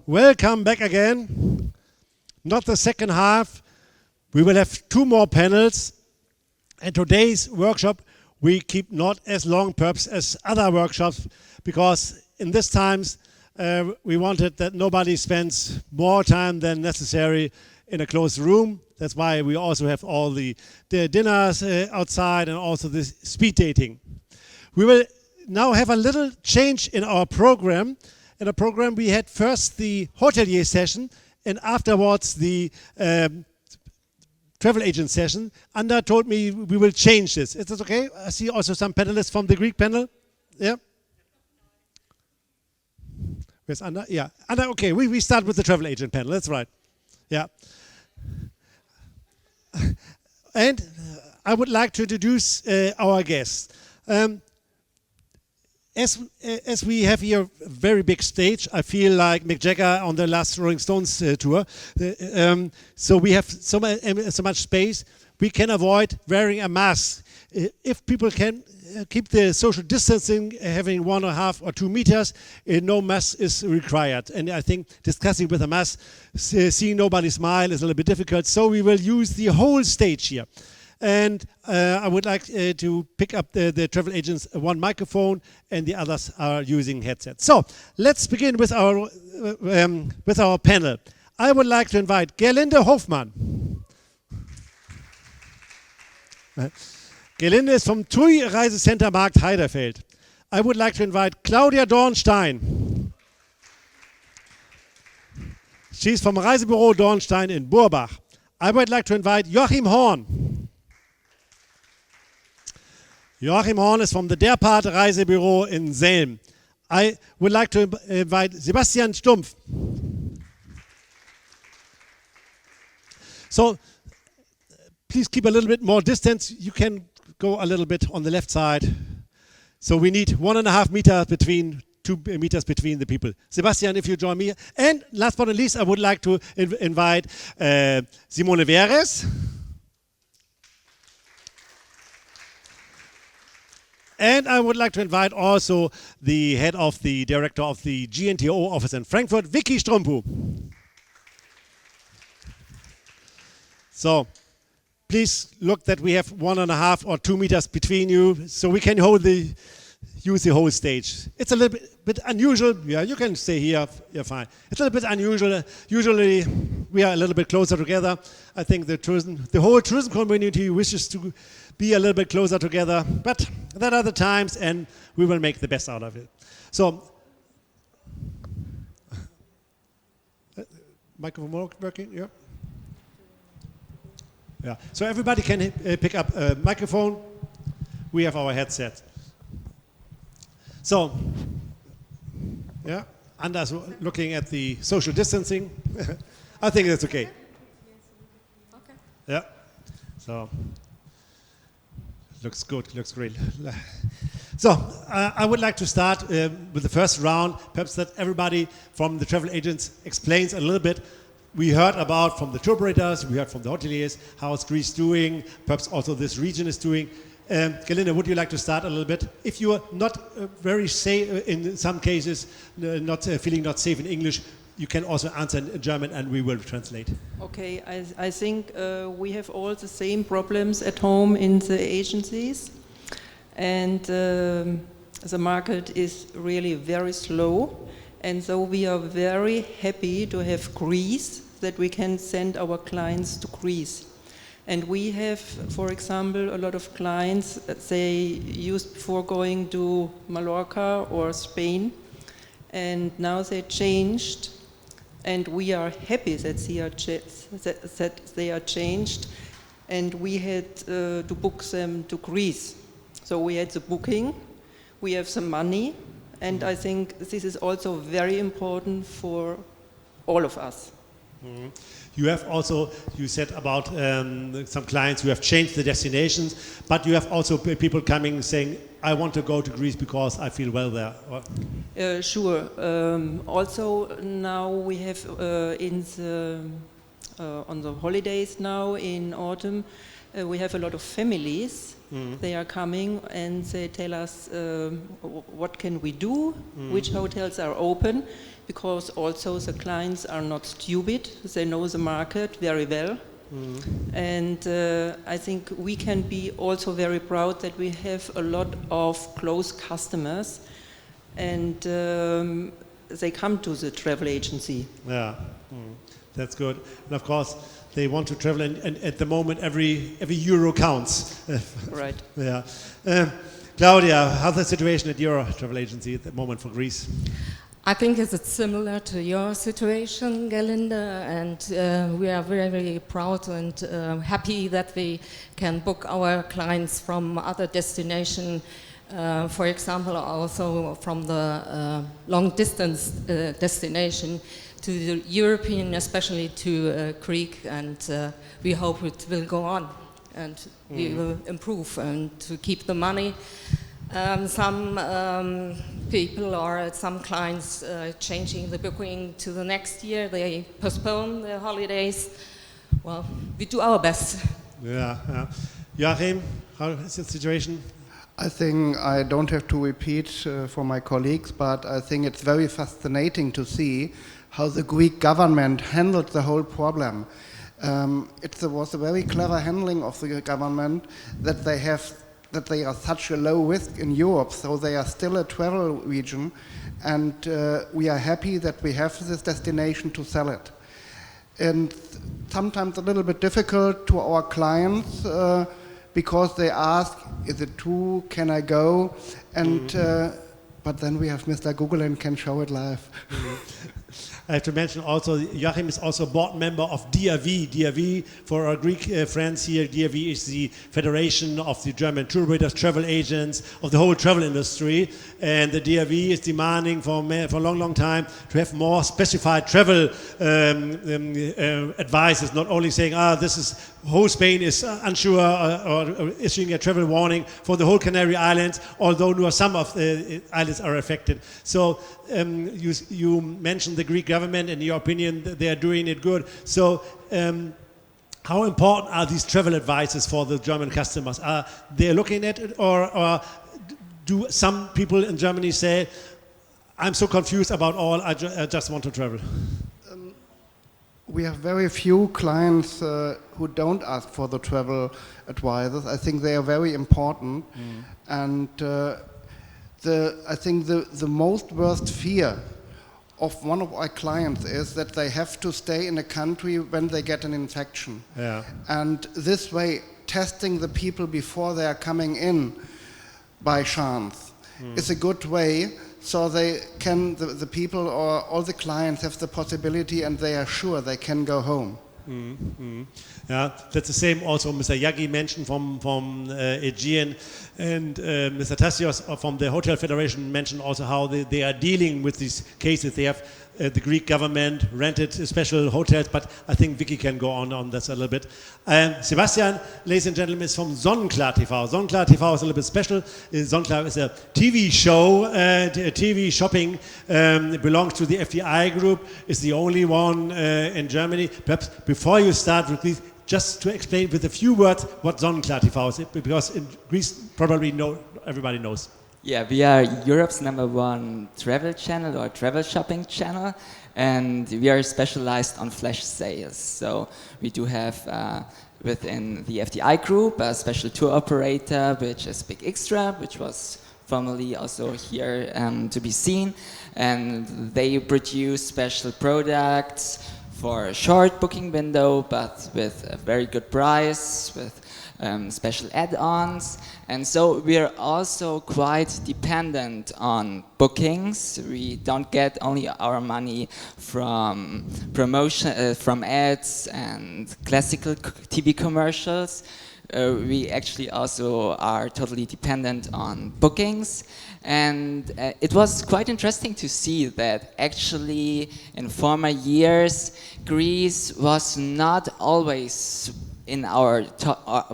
welcome back again. Not the second half. We will have 2 more panels. And today's workshop we keep not as long perhaps as other workshops, because in these times we wanted that nobody spends more time than necessary in a closed room. That's why we also have all the dinners outside and also this speed dating. We will now have a little change in our program. In the program we had first the Hoteliers session and afterwards the travel agent session. Anna told me we will change this. Is that okay? I see also some panelists from the Greek panel. Yeah? Where's Anna? Yeah. Anna, okay, we start with the travel agent panel. That's right. Yeah. And I would like to introduce our guests. As we have here a very big stage, I feel like Mick Jagger on the last Rolling Stones tour. So we have so much space, we can avoid wearing a mask. If people can keep the social distancing, having 1.5 or 2 meters, no mask is required. And I think discussing with a mask, seeing nobody smile is a little bit difficult. So we will use the whole stage here. And I would like to pick up the travel agents 1 microphone, and the others are using headsets. So let's begin with our panel. I would like to invite Gerlinde Hofmann. Gerlinde is from TUI Reisecenter Markt Heiderfeld. I would like to invite Claudia Dornstein. She's from Reisebüro Dornstein in Burbach. I would like to invite Joachim Horn. Joachim Horn is from the Der Part Reisebüro in Selm. I would like to invite Sebastian Stumpf. So please keep a little bit more distance. You can go a little bit on the left side. So we need 1.5 meters between 2 meters between the people. Sebastian, if you join me. And last but not least, I would like to invite Simone Veres. And I would like to invite also the head of the director of the GNTO office in Frankfurt, Vicky Stroumpou. So please look that we have 1.5 or 2 meters between you, so we can use the whole stage. It's a little bit unusual. Yeah, you can stay here. You're fine. It's a little bit unusual. Usually we are a little bit closer together. I think the whole tourism community wishes to be a little bit closer together, but that are the times, and we will make the best out of it. So, microphone working? Yeah. Yeah. So everybody can pick up a microphone. We have our headset. So, yeah, Anders looking at the social distancing. I think that's okay. Okay. Yeah. So. Looks good, looks great. So, I would like to start with the first round, perhaps that everybody from the travel agents explains a little bit. We heard about from the tour operators, we heard from the hoteliers, how is Greece doing, perhaps also this region is doing. Gerlinde, would you like to start a little bit? If you are not very safe, in some cases, feeling not safe in English, you can also answer in German and we will translate. Okay, I think we have all the same problems at home in the agencies, and the market is really very slow, and so we are very happy to have Greece, that we can send our clients to Greece. And we have, for example, a lot of clients that they used before going to Mallorca or Spain, and now they changed. And we are happy that they are changed, and we had to book them to Greece. So we had the booking, we have some money, and I think this is also very important for all of us. Mm-hmm. You have also, you said about some clients who have changed the destinations, but you have also people coming saying, I want to go to Greece because I feel well there. Sure. Also now we have on the holidays now in autumn, We have a lot of families. They are coming and they tell us what can we do, which hotels are open, because also the clients are not stupid. They know the market very well. And I think we can be also very proud that we have a lot of close customers, and they come to the travel agency. Yeah, that's good. And of course, they want to travel, and at the moment, every euro counts. Right. Yeah. Claudia, how's the situation at your travel agency at the moment for Greece? I think it's similar to your situation, Galinda, and we are very, very proud and happy that we can book our clients from other destinations. For example, also from the long distance destination to the European, especially to Greek, and we hope it will go on and we will improve and to keep the money. Some people or some clients changing the booking to the next year. They postpone their holidays. Well, we do our best. Yeah. Joachim, how is the situation? I think I don't have to repeat for my colleagues, but I think it's very fascinating to see how the Greek government handled the whole problem. It was a very clever handling of the government that they are such a low risk in Europe, so they are still a travel region, and we are happy that we have this destination to sell it. And sometimes a little bit difficult to our clients because they ask, is it true, can I go? And but then we have Mr. Google and can show it live. I have to mention also, Joachim is also a board member of DRV. DRV, for our Greek friends here, DRV is the Federation of the German tour operators, travel agents, of the whole travel industry. And the DRV is demanding for a long, long time to have more specified travel advices, not only saying, whole Spain is unsure or issuing a travel warning for the whole Canary Islands, although some of the islands are affected. So you mentioned the Greek government, in your opinion, they are doing it good. So how important are these travel advices for the German customers? Are they looking at it, or do some people in Germany say, I'm so confused about all, I just want to travel? We have very few clients who don't ask for the travel advisors. I think they are very important. And I think the most worst fear of one of our clients is that they have to stay in a country when they get an infection. Yeah. And this way, testing the people before they are coming in by chance is a good way, so they can, the people or all the clients have the possibility and they are sure they can go home. Yeah, that's the same also Mr. Yagi mentioned from Aegean, and Mr. Tassios from the Hotel Federation mentioned also how they are dealing with these cases. They have the Greek government rented special hotels, but I think Vicky can go on this a little bit. Sebastian, ladies and gentlemen, is from Sonnenklar TV. Sonnenklar TV is a little bit special. Sonnenklar is a TV show, TV shopping, belongs to the FDI group, is the only one in Germany. Perhaps before you start with these, just to explain with a few words what Sonnenklar TV is, because in Greece probably everybody knows. Yeah, we are Europe's #1 travel channel or travel shopping channel, and we are specialized on flash sales. So we do have within the FDI group a special tour operator, which is Big Extra, which was formerly also here to be seen, and they produce special products for a short booking window, but with a very good price, with special add-ons. And so we are also quite dependent on bookings. We don't get only our money from promotion, from ads and classical TV commercials. We actually also are totally dependent on bookings. And it was quite interesting to see that actually in former years, Greece was not always in our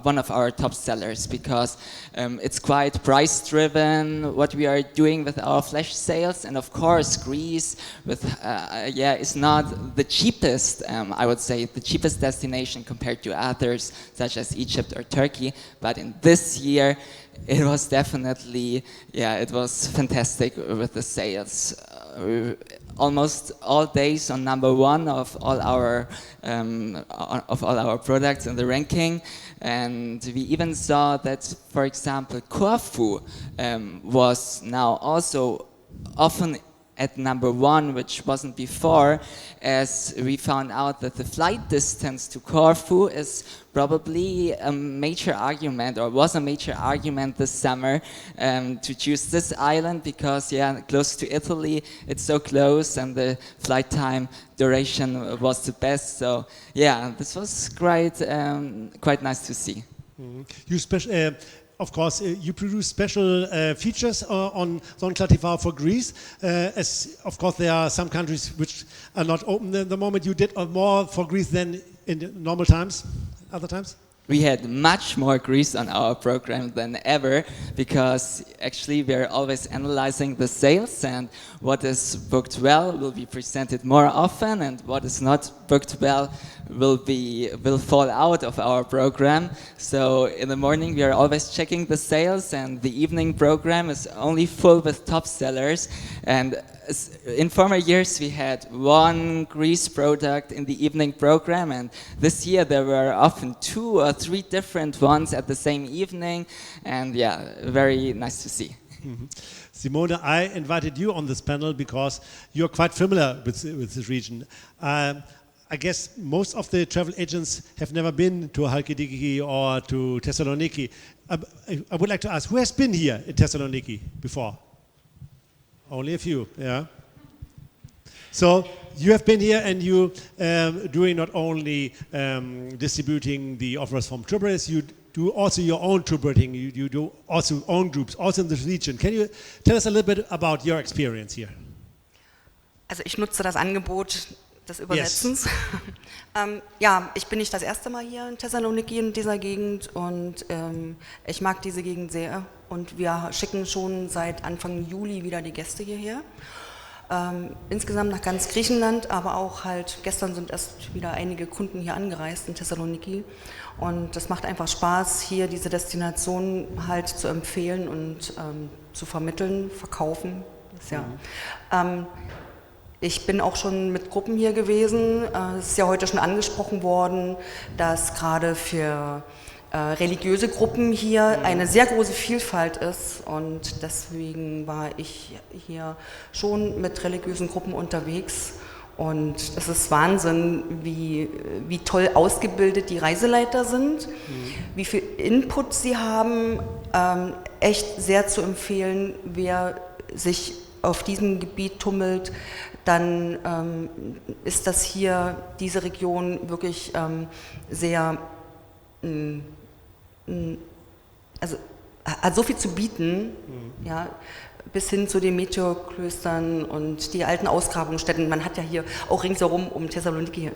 one of our top sellers, because it's quite price driven what we are doing with our flash sales, and of course Greece is not the cheapest, I would say the cheapest destination compared to others such as Egypt or Turkey, but in this year it was definitely, it was fantastic with the sales. Almost all days on #1 of all our products in the ranking, and we even saw that, for example, Corfu was now also often at #1, which wasn't before, as we found out that the flight distance to Corfu is probably a major argument, or was a major argument this summer, to choose this island, because close to Italy, it's so close, and the flight time duration was the best. So this was quite nice to see. Mm-hmm. Of course, you produce special features on Zonkla TV for Greece. As of course, there are some countries which are not open at the moment. You did more for Greece than in normal times, other times? We had much more Greece on our program than ever, because actually we are always analyzing the sales, and what is booked well will be presented more often, and what is not booked well will fall out of our program. So in the morning we are always checking the sales, and the evening program is only full with top sellers. And in former years we had one Greece product in the evening program, and this year there were often 2 or 3 different ones at the same evening, and very nice to see. Mm-hmm. Simone, I invited you on this panel because you're quite familiar with this region. I guess most of the travel agents have never been to Halkidiki or to Thessaloniki. I would like to ask, who has been here in Thessaloniki before? Only a few, yeah. So you have been here, and you doing not only distributing the offers from Tourist, you do also your own touring. You do also own groups, also in this region. Can you tell us a little bit about your experience here? Also ich nutze das Angebot des Übersetzens. Yes. Ich bin nicht das erste Mal hier in Thessaloniki, in dieser Gegend, und ich mag diese Gegend sehr, und wir schicken schon seit Anfang Juli wieder die Gäste hierher. Insgesamt nach ganz Griechenland, aber auch halt gestern sind erst wieder einige Kunden hier angereist in Thessaloniki, und das macht einfach Spaß, hier diese Destination halt zu empfehlen und zu vermitteln, verkaufen. Ich bin auch schon mit Gruppen hier gewesen. Es ist ja heute schon angesprochen worden, dass gerade für religiöse Gruppen hier eine sehr große Vielfalt ist, und deswegen war ich hier schon mit religiösen Gruppen unterwegs, und es ist Wahnsinn, wie toll ausgebildet die Reiseleiter sind, wie viel Input sie haben, echt sehr zu empfehlen. Wer sich auf diesem Gebiet tummelt, dann ist das hier, diese Region, wirklich sehr, also hat so viel zu bieten, bis hin zu den Meteorklöstern und die alten Ausgrabungsstätten. Man hat ja hier auch ringsherum um Thessaloniki,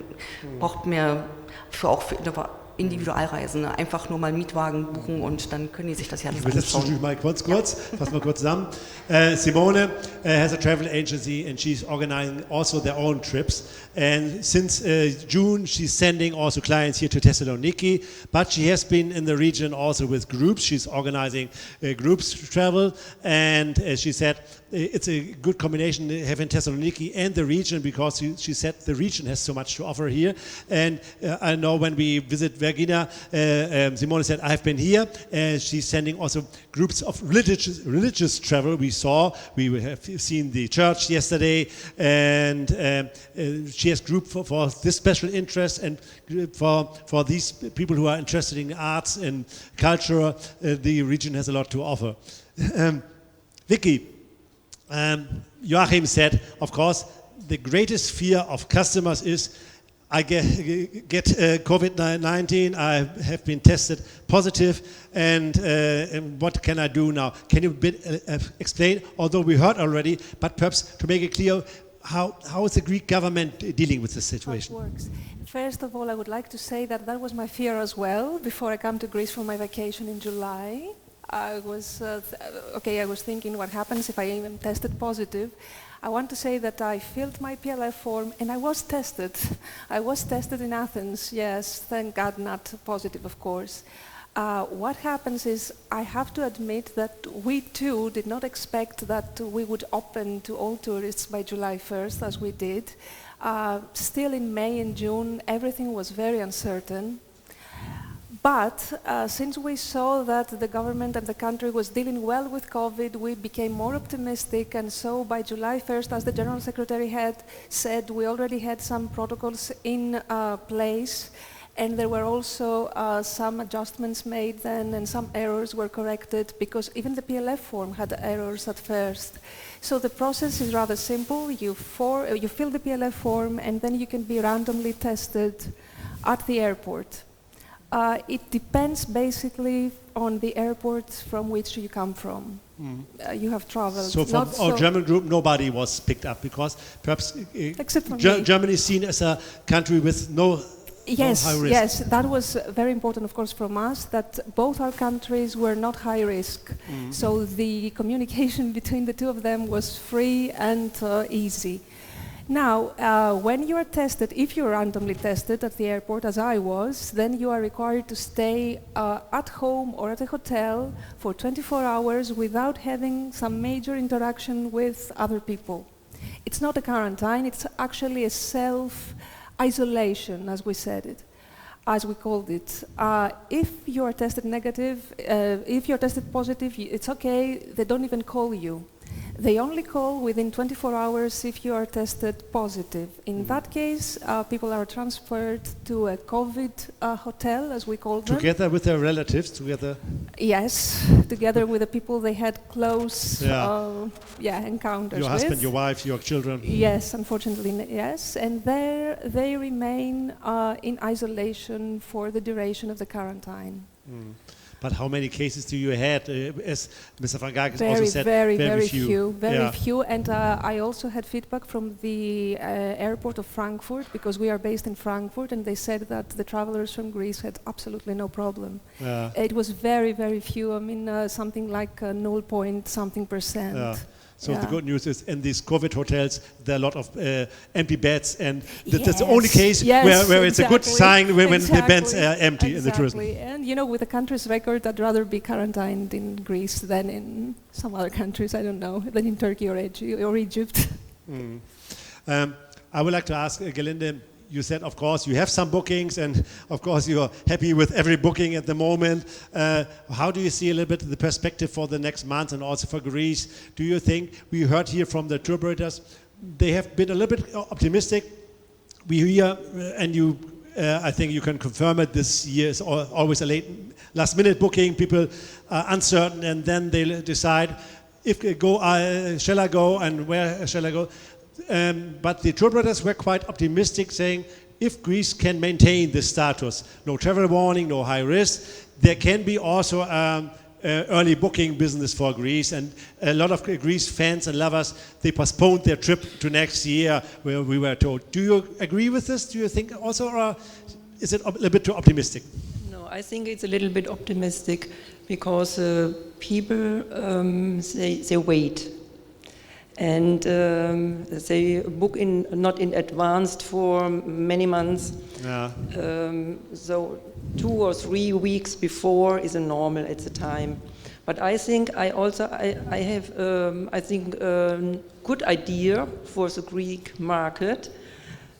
braucht mehr auch für Individualreisende einfach nur mal Mietwagen buchen, und dann können die sich das ja alles anschauen. Ich will das mal fassen wir kurz zusammen. Simone has a travel agency, and she's organizing also their own trips. And since June, she's sending also clients here to Thessaloniki, but she has been in the region also with groups. She's organizing groups travel, and she said it's a good combination having Thessaloniki and the region, because she said the region has so much to offer here. And I know when we visit Vergina, Simone said, I've been here. She's sending also groups of religious travel. We have seen the church yesterday, and she has group for this special interest, and for these people who are interested in arts and culture. The region has a lot to offer. Vicky, Joachim said, of course, the greatest fear of customers is I get COVID-19, I have been tested positive, and what can I do now? Can you explain, although we heard already, but perhaps to make it clear, how is the Greek government dealing with this situation? How it works. First of all, I would like to say that that was my fear as well before I come to Greece for my vacation in July. I was I was thinking what happens if I even tested positive. I want to say that I filled my PLF form and I was tested. I was tested in Athens, yes, thank God not positive, of course. What happens is, I have to admit that we too did not expect that we would open to all tourists by July 1st, as we did. Still in May and June, everything was very uncertain. But since we saw that the government and the country was dealing well with COVID, we became more optimistic, and so by July 1st, as the General Secretary had said, we already had some protocols in place. And there were also some adjustments made then, and some errors were corrected, because even the PLF form had errors at first. So the process is rather simple. You fill the PLF form, and then you can be randomly tested at the airport. It depends basically on the airport from which you come from. You have traveled. So from our German group, nobody was picked up, because perhaps except for me. Germany is seen as a country with no high risk. Yes, that was very important, of course, from us, that both our countries were not high risk. So the communication between the two of them was free and easy. Now, when you are tested, if you're randomly tested at the airport, as I was, then you are required to stay at home or at a hotel for 24 hours without having some major interaction with other people. It's not a quarantine, it's actually a self-isolation, as we said it, as we called it. If you are tested negative, if you're tested positive, it's okay, they don't even call you. They only call within 24 hours if you are tested positive. In that case, people are transferred to a COVID hotel, as we call them. Together with their relatives, together? Yes, together with the people they had close encounters with. Your husband, your wife, your children? Yes, unfortunately, yes. And there they remain in isolation for the duration of the quarantine. But how many cases do you had? As Mr. Frangakis also said, very few. Very few. And I also had feedback from the airport of Frankfurt, because we are based in Frankfurt, and they said that the travelers from Greece had absolutely no problem. It was very, very few. I mean, something like 0.something%. So the good news is, in these COVID hotels, there are a lot of empty beds, and that's the only case where it's a good sign when the beds are empty in the tourism. And you know, with the country's record, I'd rather be quarantined in Greece than in some other countries, I don't know, than in Turkey or Egypt. I would like to ask Gelinde, you said, of course, you have some bookings, and of course, you're happy with every booking at the moment. How do you see a little bit the perspective for the next month and also for Greece? Do you think, we heard here from the tour operators, they have been a little bit optimistic. We hear, and you, I think you can confirm it, this year is always a last minute booking. People are uncertain, and then they decide, if I go, shall I go, and where shall I go? But the tour operators were quite optimistic, saying if Greece can maintain this status, no travel warning, no high risk, there can be also early booking business for Greece. And a lot of Greece fans and lovers, they postponed their trip to next year, where we were told. Do you agree with this? Do you think also, or is it a little bit too optimistic? No, I think it's a little bit optimistic, because people they wait. And they book not in advance for many months. So 2 or 3 weeks before is a normal at the time. But I think I have a good idea for the Greek market,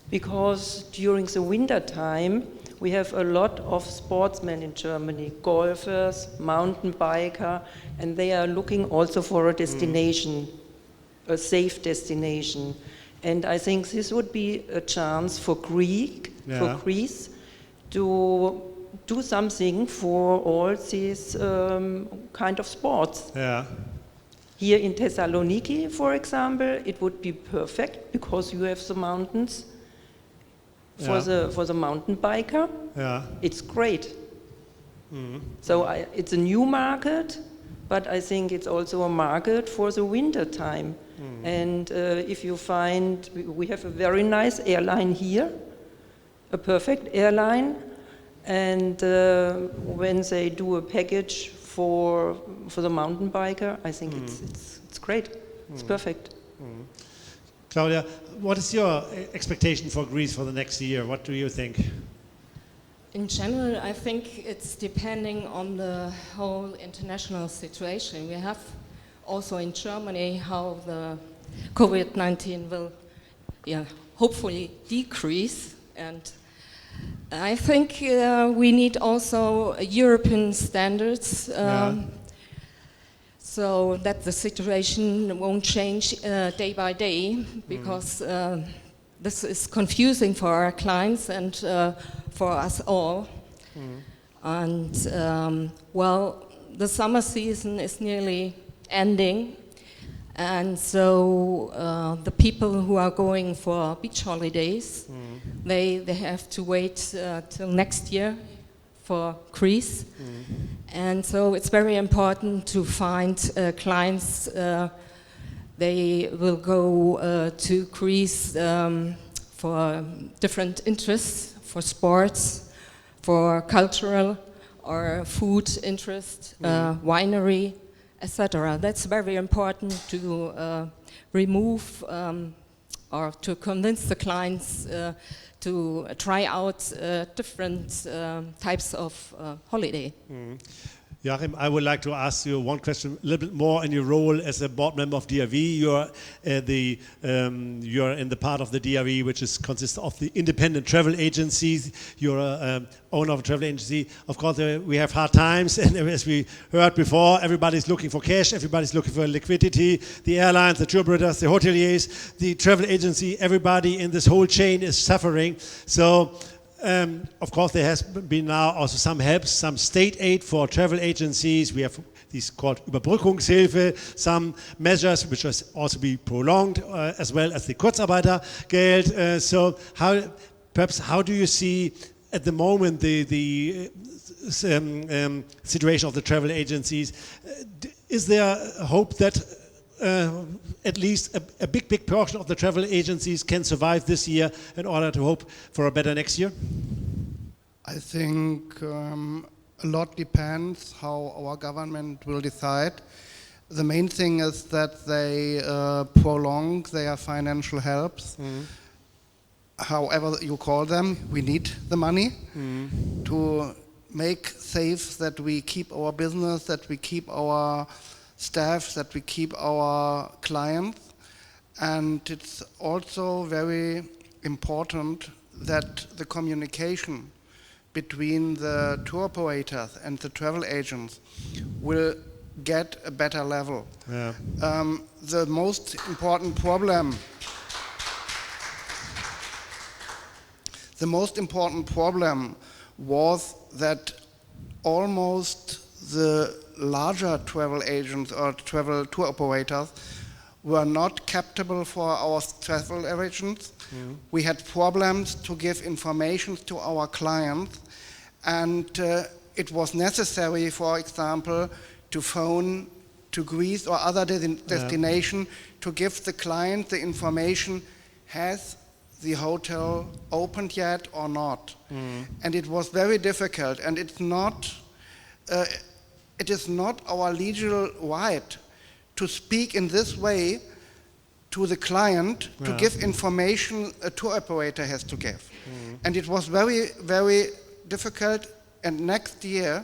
because during the winter time we have a lot of sportsmen in Germany, golfers, mountain biker, and they are looking also for a destination. A safe destination, and I think this would be a chance for Greece to do something for all these kind of sports. Here in Thessaloniki, for example, it would be perfect, because you have the mountains for the mountain biker. It's great. So it's a new market. but I think it's also a market for the winter time. And if you find, we have a very nice airline here, a perfect airline, and when they do a package for the mountain biker, I think it's great. It's perfect. Claudia, what is your expectation for Greece for the next year? What do you think? In general, I think it's depending on the whole international situation. We have also in Germany how the COVID-19 will hopefully decrease. And I think we need also European standards so that the situation won't change day by day, because this is confusing for our clients and for us all. And well, the summer season is nearly ending, and so the people who are going for beach holidays, they have to wait till next year for Greece. And so it's very important to find clients. They will go to Greece for different interests, for sports, for cultural or food interest, winery, etc. That's very important to remove or to convince the clients to try out different types of holiday. Joachim, I would like to ask you one question, a little bit more in your role as a board member of DRV. You're in the part of the DRV which consists of the independent travel agencies. You're owner of a travel agency. Of course, we have hard times, and as we heard before, everybody's looking for cash, everybody's looking for liquidity. The airlines, the tour operators, the hoteliers, the travel agency, everybody in this whole chain is suffering. So. Of course, there has been now also some help, some state aid for travel agencies. We have these called Überbrückungshilfe, some measures which will also be prolonged, as well as the Kurzarbeitergeld. So how do you see at the moment the situation of the travel agencies? Is there hope that at least a big portion of the travel agencies can survive this year in order to hope for a better next year? I think a lot depends how our government will decide. The main thing is that they prolong their financial helps. However you call them, we need the money to make safe that we keep our business, that we keep our staff, that we keep our clients. And it's also very important that the communication between the tour operators and the travel agents will get a better level. Yeah. The most important problem was that almost the larger travel agents or travel tour operators were not capable for our travel agents. We had problems to give information to our clients, and it was necessary, for example, to phone to Greece or other destination to give the client the information, has the hotel opened yet or not? And it was very difficult, and it is not our legal right to speak in this way to the client, to give information a tour operator has to give. And it was very, very difficult. And next year,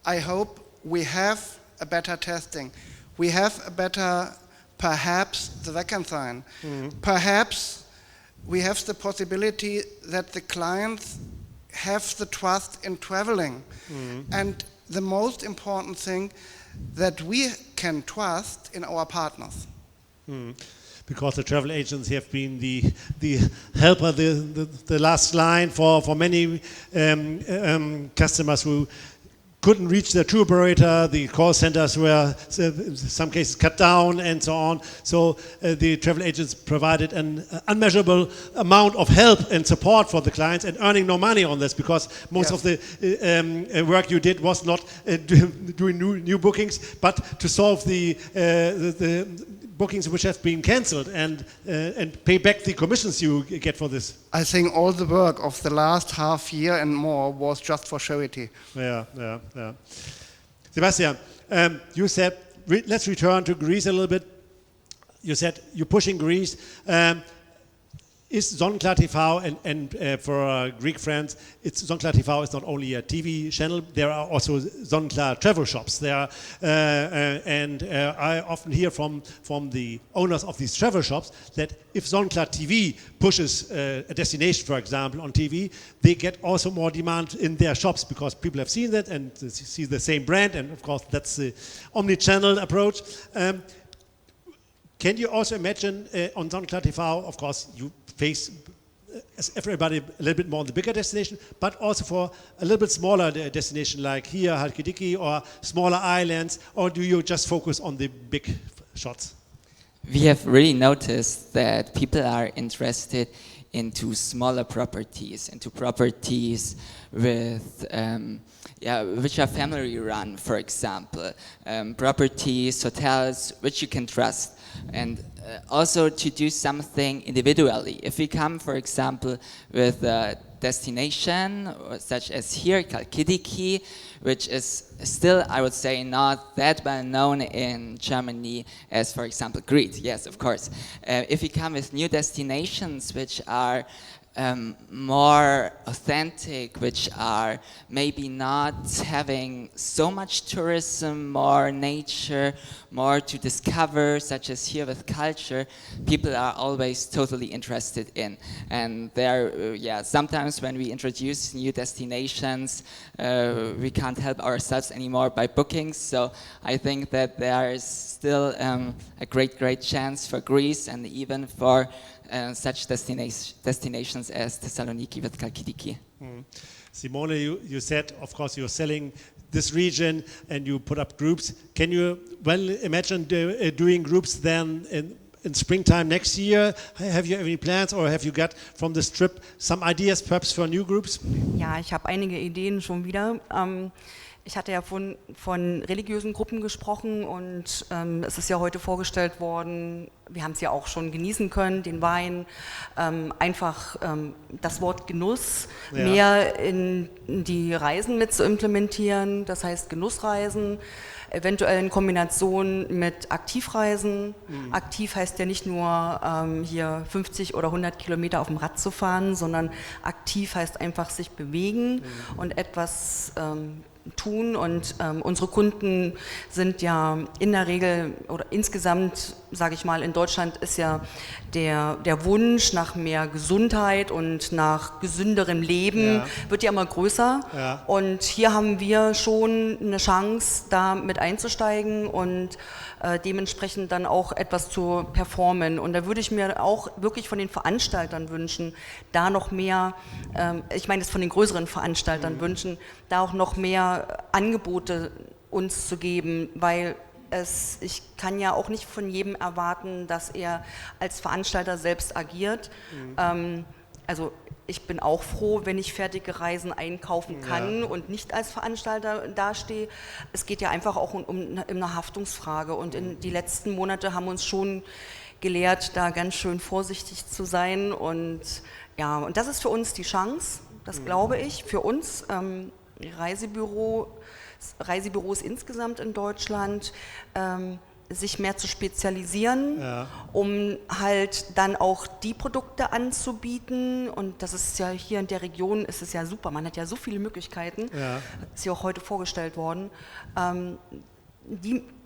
I hope we have a better testing. We have a better, perhaps, the vaccine. Perhaps we have the possibility that the clients have the trust in traveling. And the most important thing, that we can trust in our partners. Because the travel agents have been the helper, the last line for many customers who couldn't reach their tour operator, the call centers were in some cases cut down and so on. So the travel agents provided an unmeasurable amount of help and support for the clients, and earning no money on this, because most of the work you did was not doing new bookings, but to solve the bookings which have been cancelled and pay back the commissions you get for this. I think all the work of the last half year and more was just for charity. Yeah. Sebastian, you said, let's return to Greece a little bit. You said you're pushing Greece. Is Zonkla TV, and for Greek friends, Zonkla TV is not only a TV channel, there are also Zonkla travel shops there. And I often hear from the owners of these travel shops that if Zonkla TV pushes a destination, for example, on TV, they get also more demand in their shops, because people have seen that and see the same brand, and of course that's the omni-channel approach. Can you also imagine on Zonkla TV, of course, you face, as everybody, a little bit more on the bigger destination, but also for a little bit smaller destination like here, Halkidiki, or smaller islands, or do you just focus on the big shots? We have really noticed that people are interested into smaller properties, into properties with which are family run, for example, properties, hotels, which you can trust, and also to do something individually. If we come, for example, with a destination such as here, Halkidiki, which is still, I would say, not that well known in Germany as, for example, Crete. Yes, of course. If we come with new destinations which are more authentic, which are maybe not having so much tourism, more nature, more to discover, such as here with culture, people are always totally interested in. And there, sometimes when we introduce new destinations, we can't help ourselves anymore by bookings. So I think that there is still a great chance for Greece, and even for such destinations as Thessaloniki with Halkidiki. Simone, you said, of course, you're selling this region and you put up groups. Can you imagine doing groups then in springtime next year? Have you any plans, or have you got from this trip some ideas perhaps for new groups? Ja, ich habe einige Ideen schon wieder. Ich hatte ja von religiösen Gruppen gesprochen, und es ist ja heute vorgestellt worden, wir haben es ja auch schon genießen können, den Wein, einfach das Wort Genuss mehr in die Reisen mit zu implementieren, das heißt Genussreisen, eventuell in Kombination mit Aktivreisen. Aktiv heißt ja nicht nur hier 50 oder 100 Kilometer auf dem Rad zu fahren, sondern aktiv heißt einfach sich bewegen und etwas tun, und unsere Kunden sind ja in der Regel, oder insgesamt, sage ich mal, in Deutschland ist ja der Wunsch nach mehr Gesundheit und nach gesünderem Leben wird ja immer größer, und hier haben wir schon eine Chance, da mit einzusteigen und dementsprechend dann auch etwas zu performen. Und da würde ich mir auch wirklich von den Veranstaltern wünschen, da noch mehr, ich meine es von den größeren Veranstaltern wünschen, da auch noch mehr Angebote uns zu geben, weil ich kann ja auch nicht von jedem erwarten, dass er als Veranstalter selbst agiert. Also ich bin auch froh, wenn ich fertige Reisen einkaufen kann und nicht als Veranstalter dastehe. Es geht ja einfach auch um eine Haftungsfrage, und in die letzten Monate haben uns schon gelehrt, da ganz schön vorsichtig zu sein, und ja, und das ist für uns die Chance, das glaube ich, für uns Reisebüros insgesamt in Deutschland, sich mehr zu spezialisieren, um halt dann auch die Produkte anzubieten, und das ist ja hier in der Region, ist es ja super, man hat ja so viele Möglichkeiten, ist ja auch heute vorgestellt worden,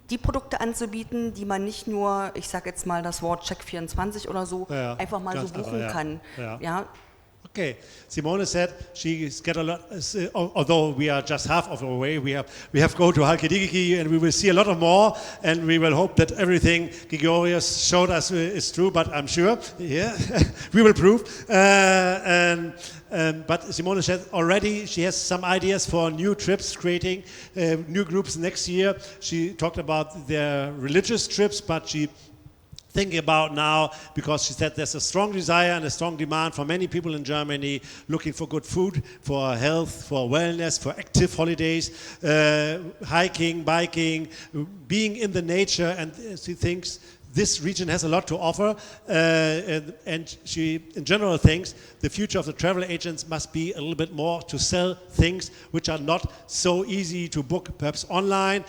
die Produkte anzubieten, die man nicht nur, ich sage jetzt mal das Wort Check24 oder so, einfach mal so buchen kann. Ja. Okay, Simone said she's got a lot. Although we are just half of our way, we have go to Halkidiki, and we will see a lot of more. And we will hope that everything Gregorius showed us is true. But I'm sure, yeah, we will prove. But Simone said already she has some ideas for new trips, creating new groups next year. She talked about their religious trips, but she thinking about now, because she said there's a strong desire and a strong demand for many people in Germany looking for good food, for health, for wellness, for active holidays, hiking, biking, being in the nature, and she thinks this region has a lot to offer, and she in general thinks the future of the travel agents must be a little bit more to sell things which are not so easy to book perhaps online,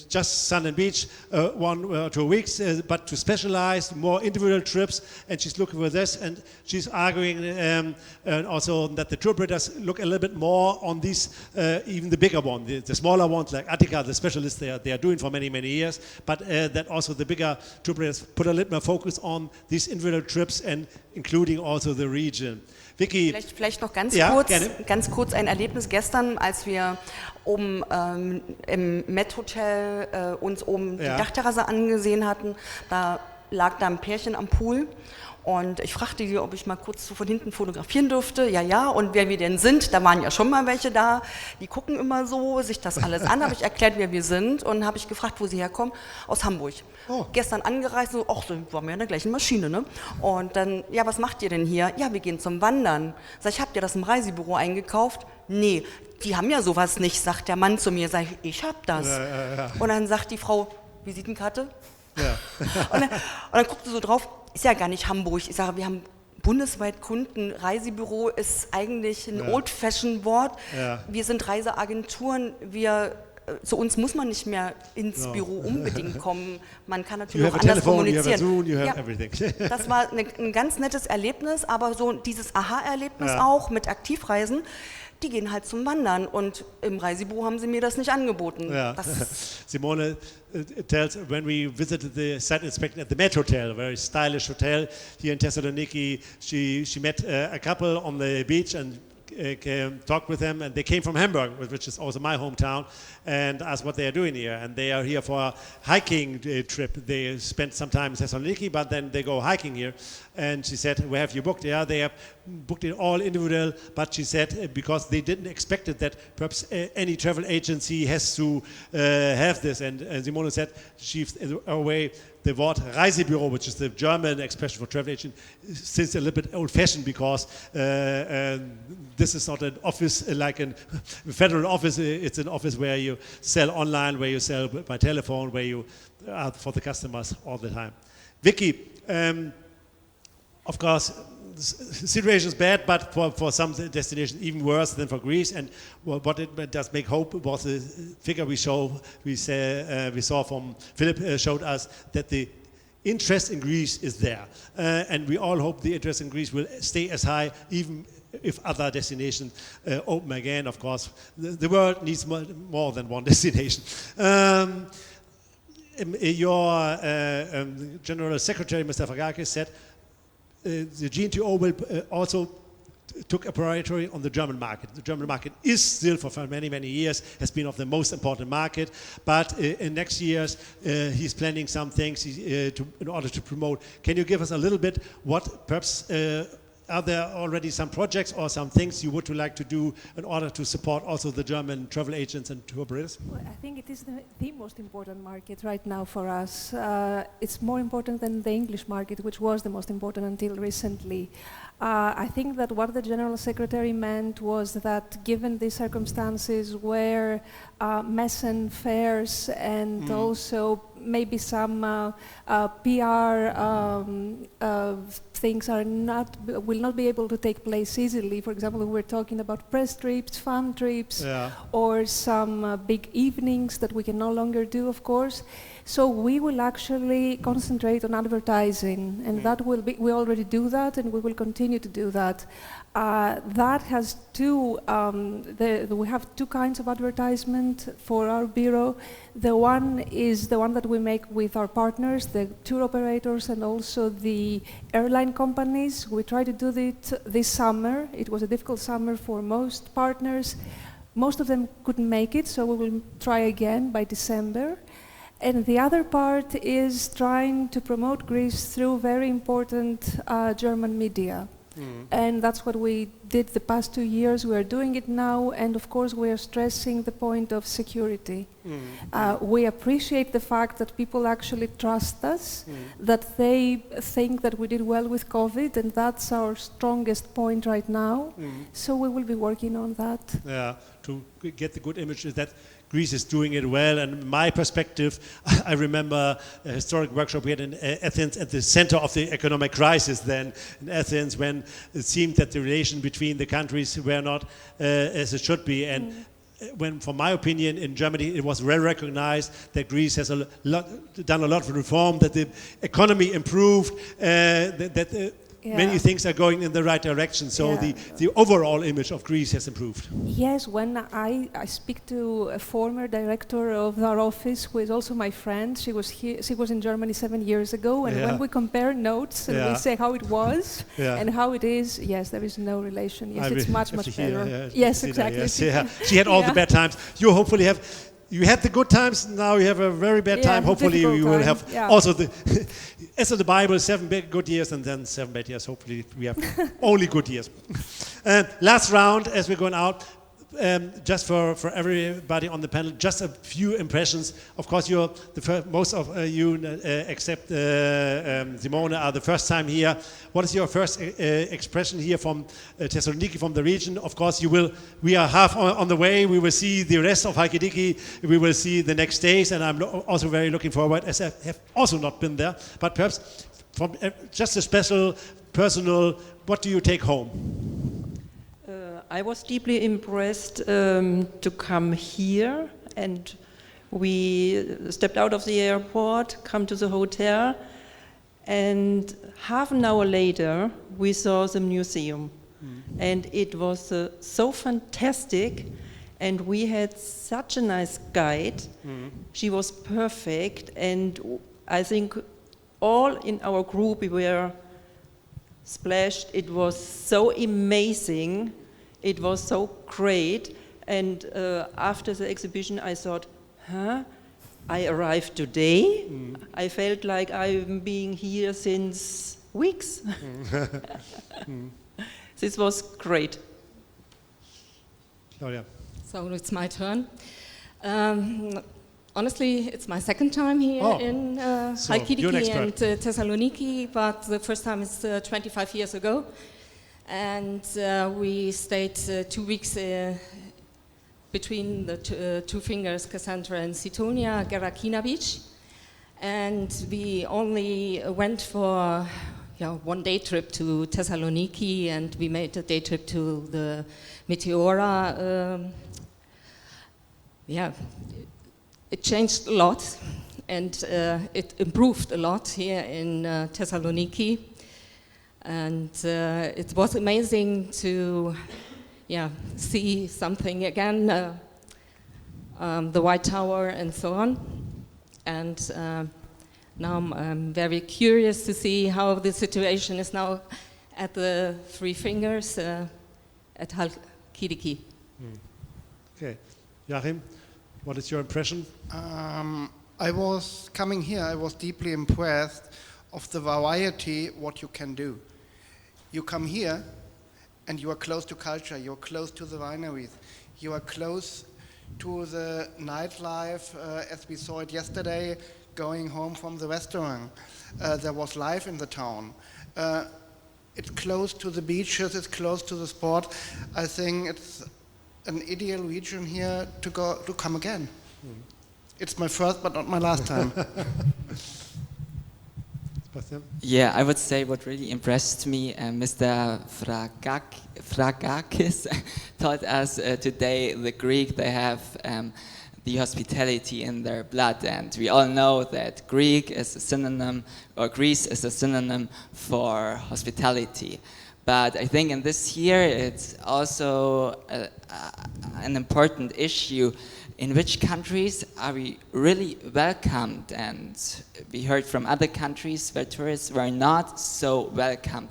just sun and beach 1 or 2 weeks, but to specialize more individual trips, and she's looking for this, and she's arguing and also that the tour operators look a little bit more on these, even the bigger one, the smaller ones like Attica, the specialists they are doing for many years, but that also the bigger tour operators put a little more focus on these individual trips and including also the region. Vicky. Vielleicht noch ganz kurz ein Erlebnis gestern, als wir oben im Met Hotel uns oben die Dachterrasse angesehen hatten. Da lag da ein Pärchen am Pool. Und ich fragte die, ob ich mal kurz so von hinten fotografieren dürfte. Ja, und wer wir denn sind, da waren ja schon mal welche da. Die gucken immer so, sich das alles an. Habe ich erklärt, wer wir sind und habe ich gefragt, wo sie herkommen. Aus Hamburg. Oh. Gestern angereist, so, ach, so waren wir in der gleichen Maschine, ne? Und dann, ja, was macht ihr denn hier? Ja, wir gehen zum Wandern. Sag ich, habt ihr das im Reisebüro eingekauft? Nee, die haben ja sowas nicht, sagt der Mann zu mir. Sag ich hab das. Ja. Und dann sagt die Frau, Visitenkarte? Ja. und dann guckt sie so drauf, ist ja gar nicht Hamburg. Ich sage, wir haben bundesweit Kunden. Reisebüro ist eigentlich ein Old-Fashioned-Wort. Ja. Wir sind Reiseagenturen. Zu uns muss man nicht mehr ins Büro unbedingt kommen. Man kann natürlich auch anders kommunizieren. Das war ein ganz nettes Erlebnis, aber so dieses Aha-Erlebnis auch mit Aktivreisen. Die gehen halt zum Wandern und im Reisebüro haben sie mir das nicht angeboten. Yeah. Simone tells when we visited the site inspection at the Met Hotel, a very stylish hotel here in Thessaloniki, she met a couple on the beach and talked with them, and they came from Hamburg, which is also my hometown, and asked what they are doing here. And they are here for a hiking trip. They spent some time in Thessaloniki, but then they go hiking here. And she said, where have you booked? Yeah, they have booked it all individual, but she said because they didn't expect it that perhaps any travel agency has to have this. And Simone said she's in a way the word Reisebüro, which is the German expression for travel agent, since a little bit old-fashioned because this is not an office like a federal office. It's an office where you sell online, where you sell by telephone, where you are for the customers all the time. Vicky, of course, the situation is bad, but for some destinations even worse than for Greece. And what it does make hope was the figure we saw from Philip showed us that the interest in Greece is there, and we all hope the interest in Greece will stay as high even if other destinations open again. Of course, the world needs more than one destination. Your General Secretary, Mr. Fagakis, said the GNTO will also took a priority on the German market. The German market is still for many years has been of the most important market, but in next years he's planning some things in order to promote. Can you give us a little bit what perhaps are there already some projects or some things you would like to do in order to support also the German travel agents and tour operators? Well, I think it is the most important market right now for us. It's more important than the English market, which was the most important until recently. I think that what the General Secretary meant was that given the circumstances where messen fairs and also maybe some PR things will not be able to take place easily. For example, we're talking about press trips, fun trips, or some big evenings that we can no longer do, of course. So we will actually concentrate on advertising, and that will be, we already do that, and we will continue to do that. That has we have two kinds of advertisement for our bureau. The one is the one that we make with our partners, the tour operators and also the airline companies. We tried to do it this summer. It was a difficult summer for most partners. Most of them couldn't make it, so we will try again by December. And the other part is trying to promote Greece through very important German media. And that's what we did the past 2 years. We are doing it now, and of course we are stressing the point of security. We appreciate the fact that people actually trust us, that they think that we did well with COVID, and that's our strongest point right now. So we will be working on that. Yeah, to get the good image that Greece is doing it well. And my perspective, I remember a historic workshop we had in Athens at the center of the economic crisis then in Athens, when it seemed that the relation between the countries were not as it should be. And when, for my opinion, in Germany it was well recognized that Greece has done a lot of reform, that the economy improved, many things are going in the right direction. So the overall image of Greece has improved. Yes, when I speak to a former director of our office, who is also my friend, she was in Germany 7 years ago, and when we compare notes and we say how it was and how it is, yes, there is no relation. Yes, it's much better. Yes, exactly. She had all the bad times. You hopefully have. You had the good times, now you have a very bad time. Hopefully you will have also as in the Bible, 7 good years and then 7 bad years. Hopefully we have only good years. Last round, as we're going out, just for everybody on the panel, just a few impressions. Of course, you're the first, most of you, except Simone, are the first time here. What is your first expression here from Thessaloniki, from the region? Of course, we are half on the way. We will see the rest of Halkidiki. We will see the next days, and I'm also very looking forward, as I have also not been there. But perhaps from just a special, personal, what do you take home? I was deeply impressed to come here, and we stepped out of the airport, come to the hotel, and half an hour later we saw the museum. And it was so fantastic, and we had such a nice guide. She was perfect, and I think all in our group we were splashed. It was so amazing. It was so great, and after the exhibition I thought, I arrived today? I felt like I'm being here since weeks. This was great. Oh, yeah. So it's my turn. Honestly, it's my second time here in Halkidiki and Thessaloniki, but the first time is 25 years ago. And we stayed 2 weeks between the two fingers, Cassandra and Sitonia, Gerakina Beach. And we only went for 1 day trip to Thessaloniki, and we made a day trip to the Meteora. It changed a lot, and it improved a lot here in Thessaloniki. And it was amazing to see something again, the White Tower and so on. And now I'm very curious to see how the situation is now at the Three Fingers at Halkidiki. Okay. Joachim, what is your impression? I was coming here, I was deeply impressed of the variety what you can do. You come here and you are close to culture, you're close to the wineries, you are close to the nightlife, as we saw it yesterday, going home from the restaurant. There was life in the town. It's close to the beaches, it's close to the sport. I think it's an ideal region here to come again. It's my first but not my last time. Yeah, I would say what really impressed me, Mr. Fragakis taught us today the Greek, they have the hospitality in their blood, and we all know that Greek is a synonym, or Greece is a synonym for hospitality. But I think in this year it's also an important issue. In which countries are we really welcomed? And we heard from other countries where tourists were not so welcomed.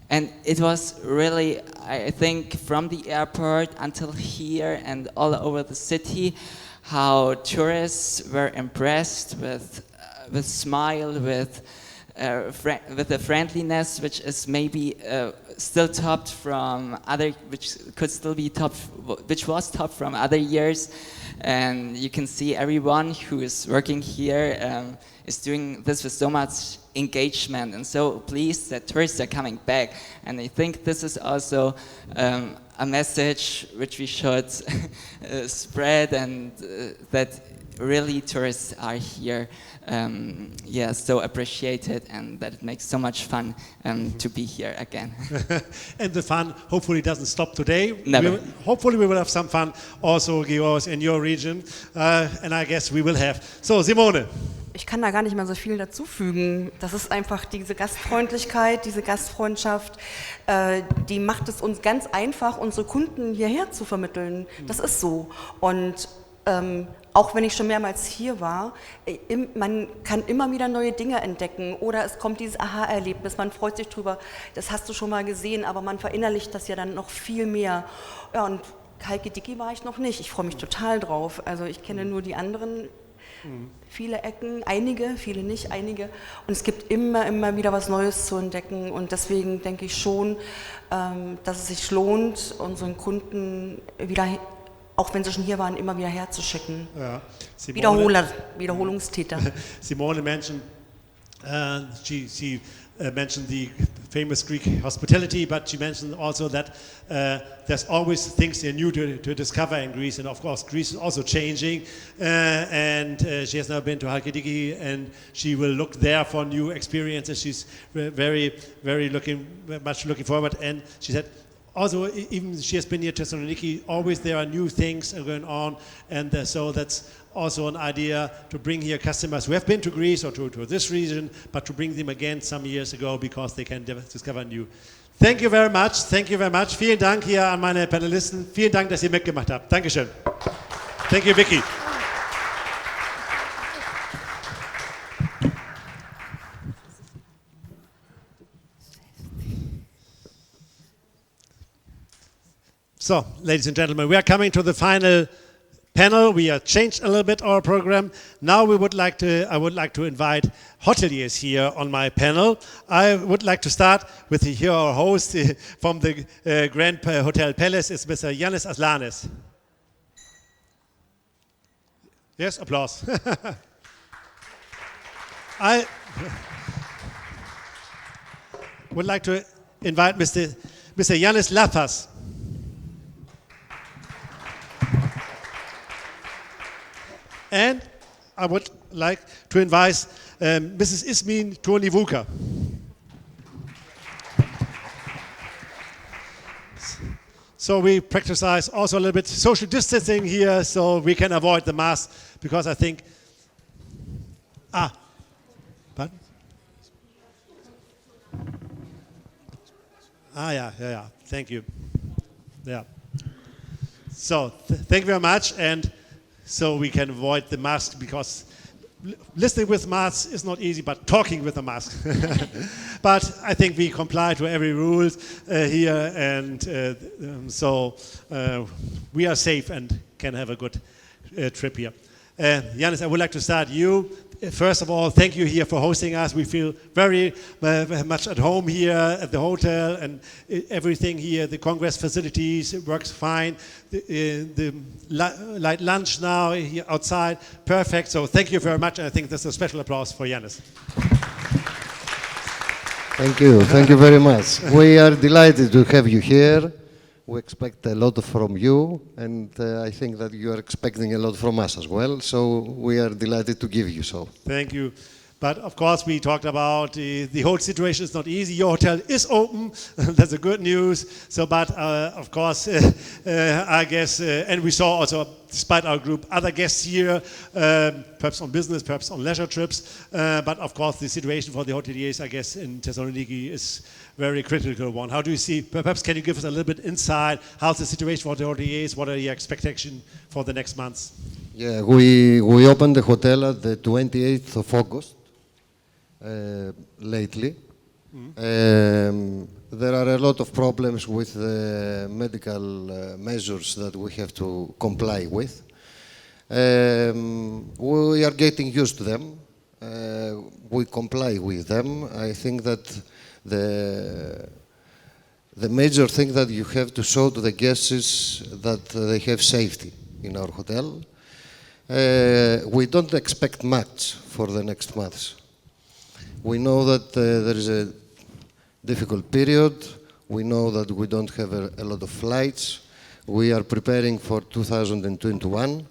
And it was really, I think, from the airport until here and all over the city, how tourists were impressed with smile, with the friendliness, which is maybe still topped from other, which could still be topped, which was topped from other years. And you can see everyone who is working here is doing this with so much engagement and so pleased that tourists are coming back. And I think this is also a message which we should spread, and that really tourists are here, so appreciated, and that it makes so much fun to be here again. And the fun hopefully doesn't stop today. Never. Hopefully we will have some fun also, Georg, in your region, and I guess we will have. So, Simone. Ich kann da gar nicht mehr so viel dazufügen. Das ist einfach diese Gastfreundlichkeit, diese Gastfreundschaft, die macht es uns ganz einfach, unsere Kunden hierher zu vermitteln. Das ist so. Und auch wenn ich schon mehrmals hier war, man kann immer wieder neue Dinge entdecken oder es kommt dieses Aha-Erlebnis, man freut sich drüber, das hast du schon mal gesehen, aber man verinnerlicht das ja dann noch viel mehr. Ja, und Halkidiki war ich noch nicht, ich freue mich total drauf. Also ich kenne nur die anderen, viele Ecken, einige, viele nicht, einige. Und es gibt immer wieder was Neues zu entdecken und deswegen denke ich schon, dass es sich lohnt, unseren Kunden wieder, auch wenn sie schon hier waren, immer wieder herzuschicken. Ja. Wiederholungstäter. Simone mentioned, she mentioned the famous Greek hospitality, but she mentioned also that there's always things new to discover in Greece, and of course Greece is also changing, and she has now been to Halkidiki, and she will look there for new experiences. She's very much looking forward, and she said, also, even she has been here to Thessaloniki, always there are new things going on, and so that's also an idea to bring here customers who have been to Greece or to this region, but to bring them again some years ago because they can discover new. Thank you very much. Thank you very much. Vielen Dank hier an meine Panelisten. Vielen Dank, dass ihr mitgemacht habt. Dankeschön. Thank you, Vicky. So, ladies and gentlemen, we are coming to the final panel. We have changed a little bit our program. Now I would like to invite hoteliers here on my panel. I would like to start with our host from the Grand Hotel Palace. It's Mr. Yiannis Aslanis. Yes, applause. I would like to invite Mr. Yiannis Laspas. And I would like to invite Mrs. Ismini Tornivouka. So we practice also a little bit social distancing here so we can avoid the mask, because I think... Yeah, thank you. Yeah. So, thank you very much, and so we can avoid the mask, because listening with masks is not easy, but talking with a mask. But I think we comply to every rule here, and so we are safe and can have a good trip here. Yiannis, I would like to start you. First of all, thank you here for hosting us. We feel very much at home here at the hotel, and everything here, the Congress facilities, it works fine. The light lunch now here outside, perfect. So thank you very much, and I think there's a special applause for Yiannis. Thank you very much. We are delighted to have you here. We expect a lot from you, and I think that you are expecting a lot from us as well. So we are delighted to give you so. Thank you. But of course, we talked about the whole situation is not easy. Your hotel is open. That's a good news. So, but of course, I guess, and we saw also, despite our group, other guests here, perhaps on business, perhaps on leisure trips. But of course, the situation for the hoteliers, I guess, in Thessaloniki is very critical one. How do you see? Perhaps can you give us a little bit insight? How's the situation for the hoteliers? What are your expectations for the next months? Yeah, we opened the hotel at the 28th of August. Lately. There are a lot of problems with the medical measures that we have to comply with. We are getting used to them. We comply with them. I think that the major thing that you have to show to the guests is that they have safety in our hotel. We don't expect much for the next months. We know that there is a difficult period. We know that we don't have a lot of flights. We are preparing for 2021.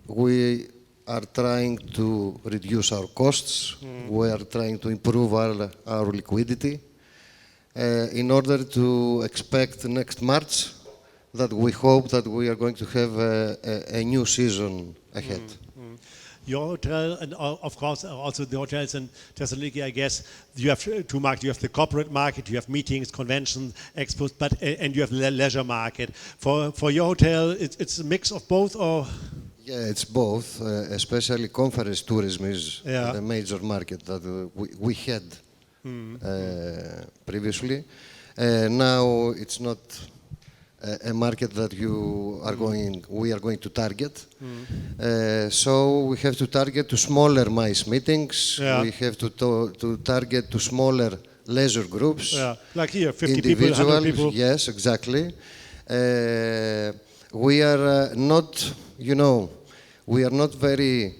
We are trying to reduce our costs. We are trying to improve our liquidity in order to expect next March that we hope that we are going to have a new season ahead. Your hotel, and of course also the hotels in Thessaloniki, I guess, you have two markets. You have the corporate market, you have meetings, conventions, expos, and you have the leisure market. For your hotel, it's a mix of both, or? Yeah, it's both. Especially conference tourism is the major market that we had previously. Now it's not a market that we are going to target. So we have to target to smaller MICE meetings. We have to target to smaller leisure groups. Like here, 50 people, 100 people. Yes, exactly. We are not, we are not very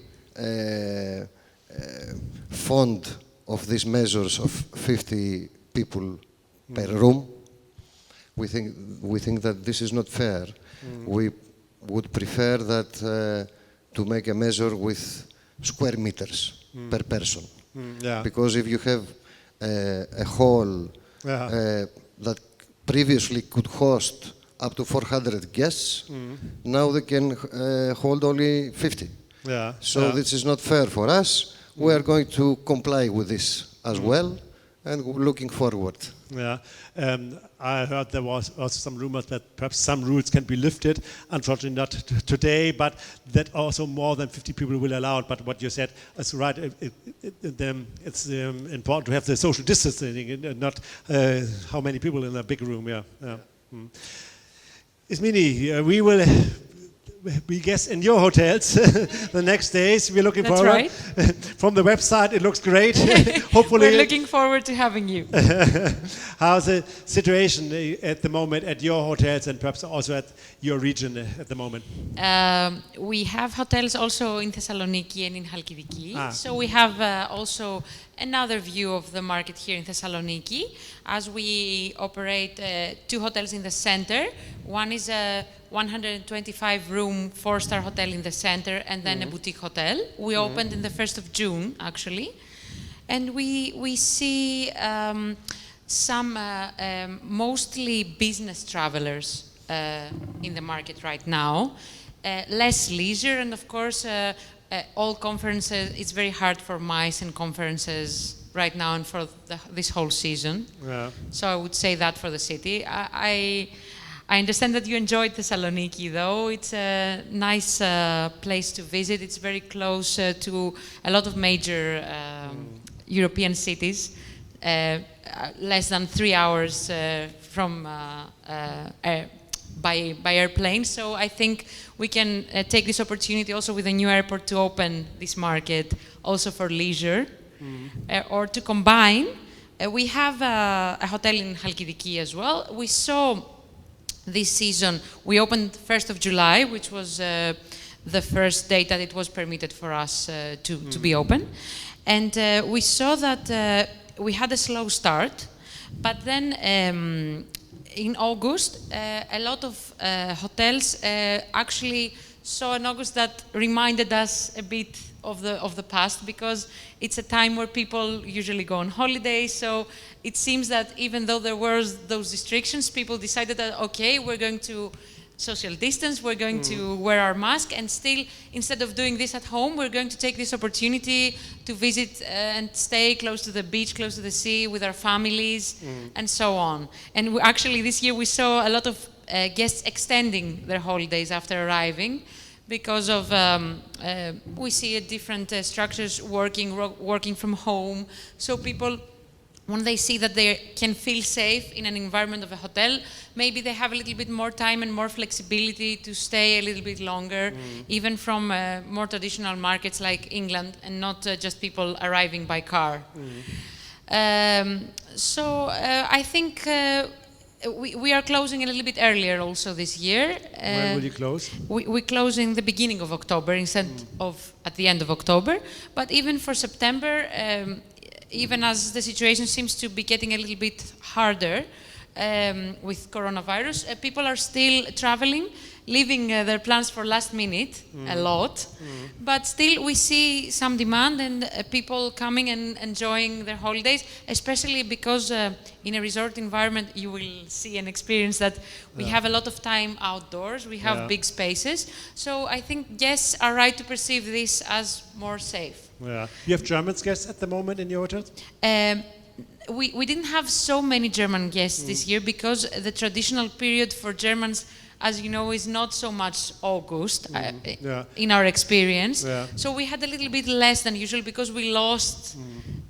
fond of these measures of 50 people per room. We think that this is not fair. We would prefer that to make a measure with square meters per person. Because if you have a hall that previously could host up to 400 guests, now they can hold only 50. So this is not fair for us. We are going to comply with this as well, and we're looking forward. I heard there was also some rumors that perhaps some rules can be lifted. Unfortunately, not today, but that also more than 50 people will allow it. But what you said is right. It's important to have the social distancing and not how many people in a big room. Ismini, we guess in your hotels the next days. We're looking forward. Right. From the website, it looks great. Hopefully, we're looking forward to having you. How's the situation at the moment at your hotels and perhaps also at your region at the moment? We have hotels also in Thessaloniki and in Halkidiki. So we have also another view of the market here in Thessaloniki, as we operate two hotels in the center. One is a 125-room 4-star hotel in the center, and then a boutique hotel. We opened in the 1st of June, actually. And we see some mostly business travelers in the market right now. Less leisure, and of course, all conferences. It's very hard for MICE and conferences right now and for this whole season. So I would say that for the city. I understand that you enjoyed Thessaloniki, though. It's a nice place to visit. It's very close to a lot of major European cities, less than 3 hours from by airplane. So I think we can take this opportunity also with the new airport to open this market also for leisure, or to combine. We have a hotel in Halkidiki as well. We saw this season, we opened 1st of July, which was the first date that it was permitted for us to be open. And we saw that we had a slow start, but then in August, a lot of hotels actually saw in August that reminded us a bit of the past, because it's a time where people usually go on holiday. So it seems that even though there were those restrictions, people decided that, okay, we're going to social distance, we're going to wear our mask, and still, instead of doing this at home, we're going to take this opportunity to visit and stay close to the beach, close to the sea, with our families, and so on. And actually this year we saw a lot of guests extending their holidays after arriving, because of we see different structures working from home. So people, when they see that they can feel safe in an environment of a hotel, maybe they have a little bit more time and more flexibility to stay a little bit longer, even from more traditional markets like England, and not just people arriving by car. So I think we are closing a little bit earlier also this year. When will you close? We close in the beginning of October instead of at the end of October. But even for September, even as the situation seems to be getting a little bit harder with coronavirus, people are still traveling, leaving their plans for last minute a lot. But still we see some demand, and people coming and enjoying their holidays, especially because in a resort environment you will see and experience that we have a lot of time outdoors, we have big spaces. So I think guests are right to perceive this as more safe. Yeah. You have German guests at the moment in your hotels? We didn't have so many German guests this year, because the traditional period for Germans, as you know, is not so much August in our experience. So we had a little bit less than usual, because we lost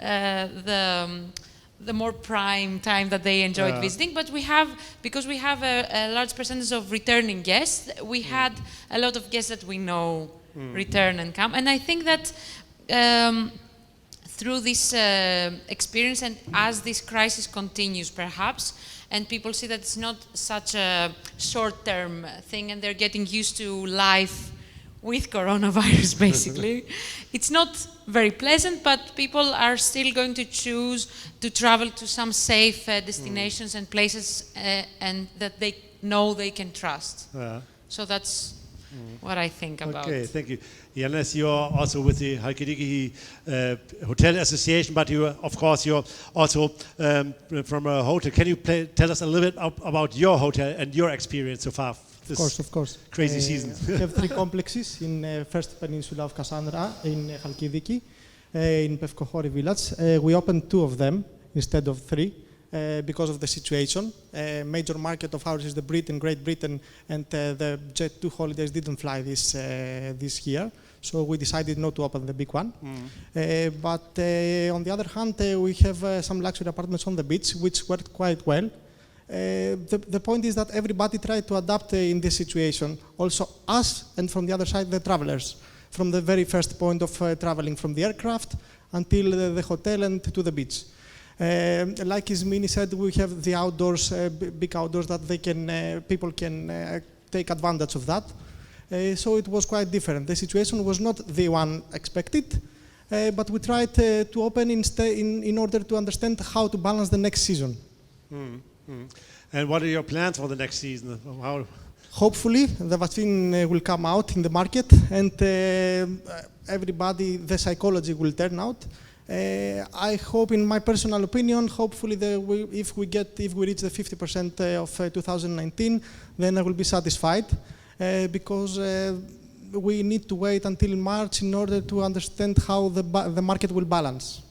the more prime time that they enjoyed visiting. But we have, because we have a large percentage of returning guests, we had a lot of guests that we know return and come. And I think that through this experience, and as this crisis continues perhaps, and people see that it's not such a short-term thing, and they're getting used to life with coronavirus basically. It's not very pleasant, but people are still going to choose to travel to some safe destinations and places and that they know they can trust. So that's what I think about. Okay, thank you. Yiannis, you're also with the Halkidiki Hotel Association, but you, of course, you're also from a hotel. Can you tell us a little bit about your hotel and your experience so far this of course. crazy season? We have 3 complexes in first peninsula of Cassandra, in Halkidiki, in Pevkohori village. We opened 2 of them instead of 3. Because of the situation. Major market of ours is the Great Britain, and the Jet2 holidays didn't fly this year, so we decided not to open the big one. But on the other hand, we have some luxury apartments on the beach, which worked quite well. The point is that everybody tried to adapt in this situation, also us, and from the other side, the travelers, from the very first point of traveling from the aircraft until the hotel and to the beach. Like Ismini said, we have the outdoors, big outdoors that people can take advantage of that. So it was quite different. The situation was not the one expected, but we tried to open in order to understand how to balance the next season. And what are your plans for the next season? Hopefully, the vaccine will come out in the market, and everybody, the psychology will turn out. I hope, in my personal opinion, hopefully if we reach the 50% of 2019, then I will be satisfied, because we need to wait until March in order to understand how the market will balance.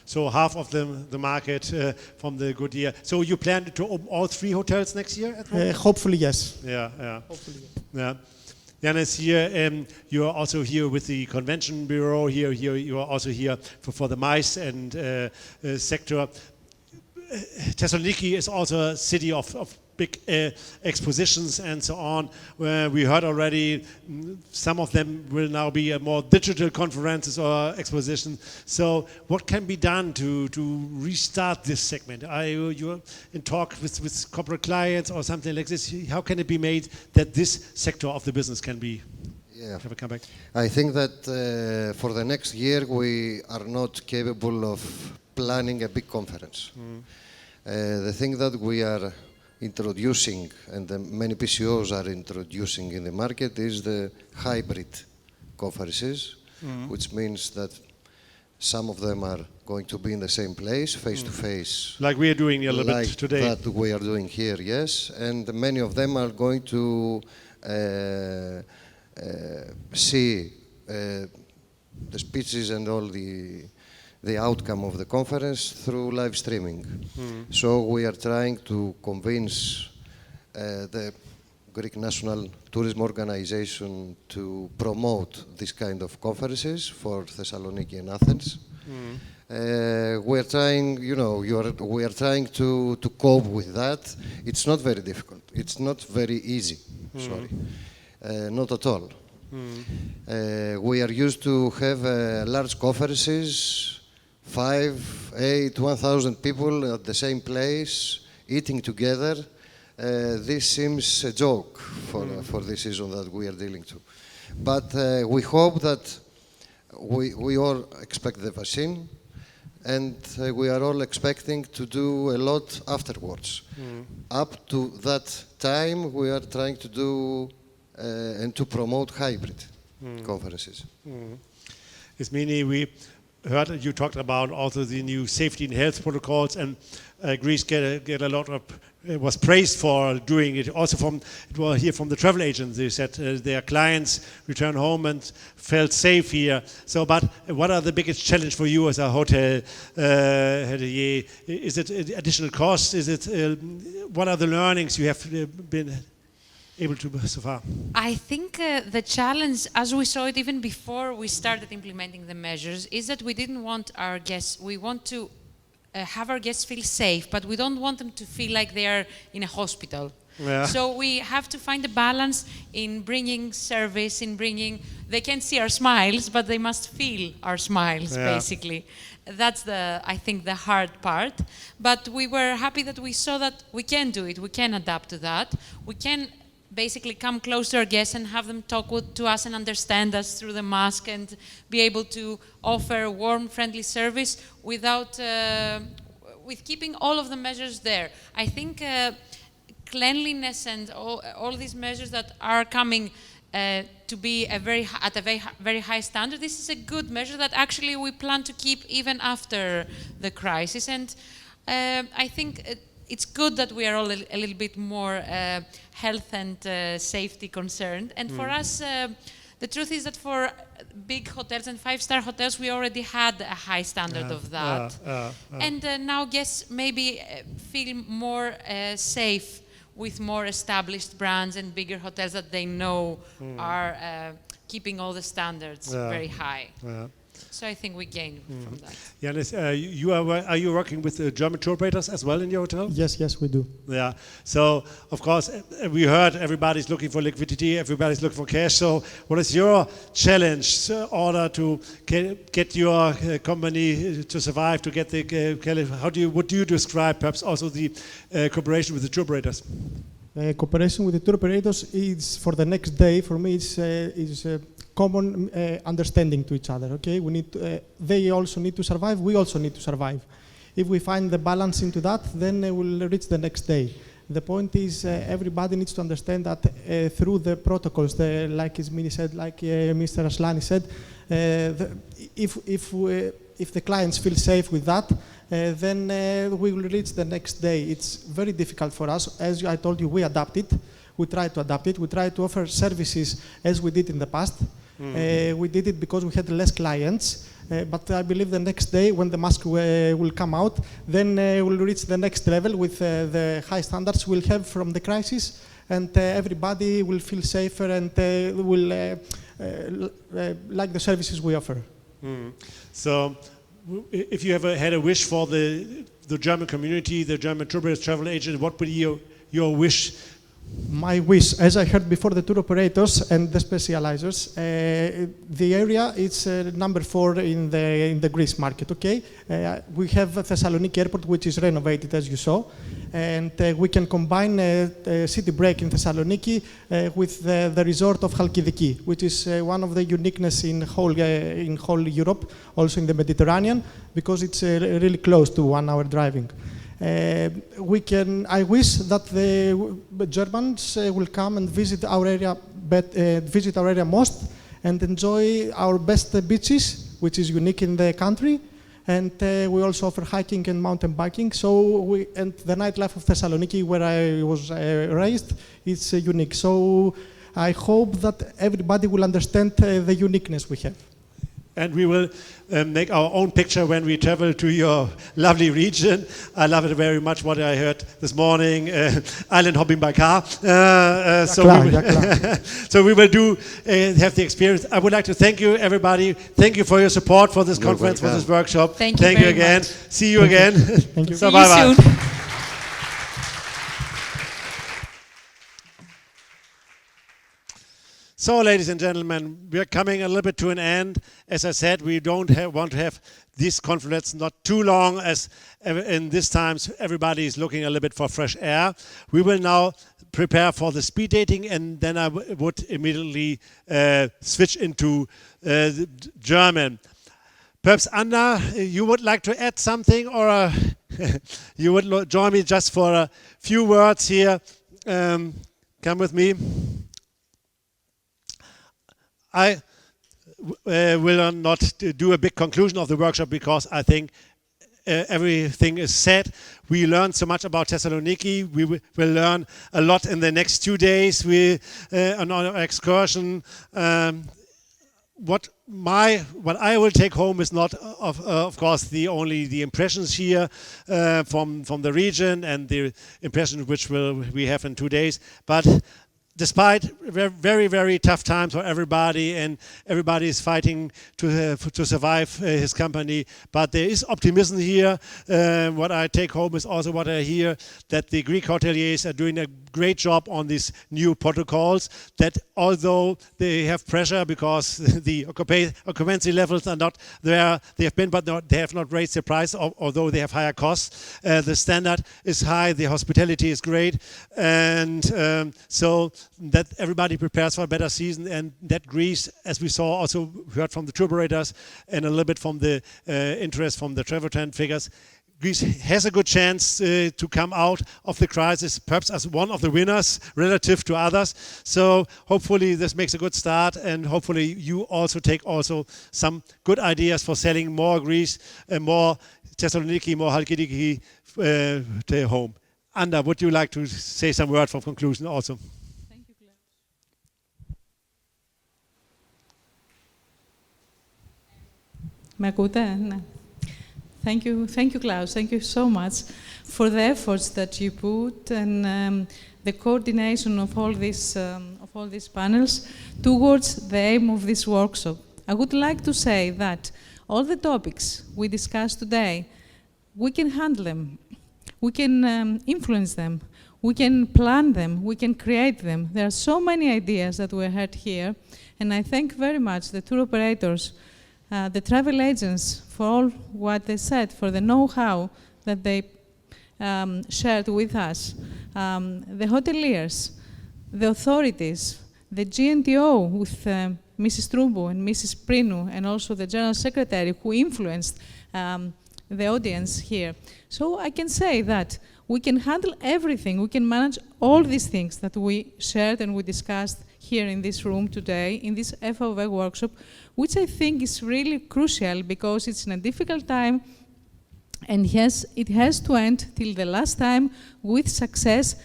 So half of the market from the good year. So you plan to open all 3 hotels next year? Hopefully, yes. Hopefully, yes. Yiannis, here you are also here with the convention bureau. Here you are also here for the MICE and sector. Thessaloniki is also a city of big expositions and so on. We heard already some of them will now be more digital conferences or expositions. So what can be done to restart this segment? Are you in talk with corporate clients or something like this? How can it be made that this sector of the business can be have a comeback? I think that for the next year we are not capable of planning a big conference. The thing that we are introducing, and many PCOs are introducing in the market, is the hybrid conferences, which means that some of them are going to be in the same place, face-to-face. Like we are doing a little bit today. That we are doing here, yes. And many of them are going to see the speeches and all the outcome of the conference through live streaming. So we are trying to convince the Greek National Tourism Organization to promote this kind of conferences for Thessaloniki and Athens. We are trying, we are trying to cope with that. It's not very difficult. It's not very easy. Sorry, not at all. We are used to have large conferences, 5, 8, 1,000 people at the same place, eating together. This seems a joke for this season that we are dealing to. But we hope that we all expect the vaccine, and we are all expecting to do a lot afterwards. Up to that time, we are trying to do and to promote hybrid conferences. Ismini, we heard you talked about also the new safety and health protocols, and Greece get a lot of was praised for doing it. Also from the travel agents, they said their clients return home and felt safe here. So, but what are the biggest challenge for you as a hotel hotelier? Is it additional costs? Is it what are the learnings you have been able to so far? I think the challenge, as we saw it even before we started implementing the measures, is that we didn't want our guests, we want to have our guests feel safe, but we don't want them to feel like they are in a hospital. Yeah. So we have to find a balance in bringing service, they can see our smiles, but they must feel our smiles, basically. That's I think the hard part. But we were happy that we saw that we can do it, we can adapt to that. We can basically come close to our guests and have them talk to us and understand us through the mask and be able to offer warm, friendly service without, with keeping all of the measures there. I think cleanliness and all these measures that are coming to be at a very high standard, this is a good measure that actually we plan to keep even after the crisis. And I think it's good that we are all a little bit more health and safety concerned. And for us, the truth is that for big hotels and 5-star hotels, we already had a high standard of that. And now guests maybe feel more safe with more established brands and bigger hotels that they know are keeping all the standards very high. So I think we gain from that. Yiannis, are you working with German tour operators as well in your hotel? Yes, we do. Yeah. So of course we heard everybody's looking for liquidity, everybody's looking for cash. So what is your challenge in order to get your company to survive, to get the would you describe perhaps also the cooperation with the tour operators? Cooperation with the tour operators is for the next day. For me, is common understanding to each other. Okay, we need they also need to survive. We also need to survive. If we find the balance into that, then we'll reach the next day. The point is, everybody needs to understand that through the protocols, like Ismini said, like Mr. Aslanis said, if the clients feel safe with that, then we will reach the next day. It's very difficult for us. As I told you, we adapt it. We try to adapt it. We try to offer services as we did in the past. We did it because we had less clients. But I believe the next day, when the mask will come out, then we'll reach the next level with the high standards we'll have from the crisis, and everybody will feel safer and will like the services we offer. So, if you ever had a wish for the German community, the German tourist travel agent, what would be your wish? My wish, as I heard before, the tour operators and the specializers, the area is number 4 in the Greece market. Okay, we have Thessaloniki Airport, which is renovated, as you saw, and we can combine a city break in Thessaloniki with the resort of Halkidiki, which is one of the uniqueness in whole Europe, also in the Mediterranean, because it's really close to 1 hour driving. I wish that the Germans will come and visit our area most and enjoy our best beaches, which is unique in the country. And we also offer hiking and mountain biking. And the nightlife of Thessaloniki, where I was raised, is unique. So I hope that everybody will understand the uniqueness we have. And we will make our own picture when we travel to your lovely region. I love it very much what I heard this morning, island hopping by car. So we will have the experience. I would like to thank you, everybody. Thank you for your support for this conference, for this workshop. Thank you again. Much. See you again. Thank you. See you soon. So, ladies and gentlemen, we are coming a little bit to an end. As I said, we don't want to have this conference not too long, as in this times everybody is looking a little bit for fresh air. We will now prepare for the speed dating, and then I would immediately switch into German. Perhaps Anna, you would like to add something, or you would join me just for a few words here. Come with me. I will not do a big conclusion of the workshop because I think everything is said. We learned so much about Thessaloniki. We will learn a lot in the next 2 days. On our excursion. What I will take home is not, of course, only the impressions here from the region and the impressions which we have in 2 days, but despite very, very tough times for everybody, and everybody is fighting to survive his company, but there is optimism here. What I take home is also what I hear, that the Greek hoteliers are doing a great job on these new protocols, that although they have pressure because the occupancy levels are not there they have been, but they have not raised the price, although they have higher costs. The standard is high, the hospitality is great, and so that everybody prepares for a better season, and that Greece, as we saw, also heard from the tour operators and a little bit from the interest from the travel trend figures, Greece has a good chance to come out of the crisis, perhaps as one of the winners relative to others. So hopefully this makes a good start, and hopefully you also take some good ideas for selling more Greece, more Thessaloniki, more Halkidiki to home. Anna, would you like to say some word for conclusion also? Thank you, Klaus. Με ακούτε? Ναι. Thank you, Klaus. Thank you so much for the efforts that you put and the coordination of all these panels towards the aim of this workshop. I would like to say that all the topics we discussed today, we can handle them, we can influence them, we can plan them, we can create them. There are so many ideas that we heard here, and I thank very much the tour operators, the travel agents for all what they said, for the know-how that they shared with us, the hoteliers, the authorities, the GNTO with Mrs. Stroumpou and Mrs. Prinou, and also the General Secretary who influenced the audience here. So I can say that we can handle everything, we can manage all these things that we shared and we discussed here in this room today, in this FVW workshop, which I think is really crucial because it's in a difficult time, and yes, it has to end till the last time with success,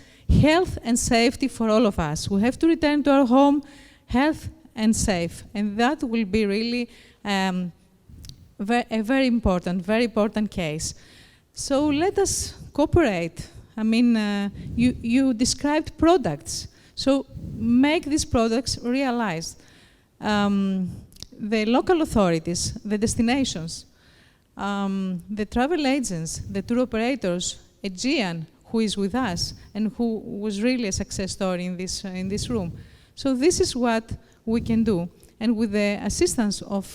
health and safety for all of us. We have to return to our home, health and safe, and that will be really a very important case. So let us cooperate. I mean, you described products, so make these products realized. The local authorities, the destinations, the travel agents, the tour operators, Aegean, who is with us and who was really a success story in this room. So this is what we can do. And with the assistance of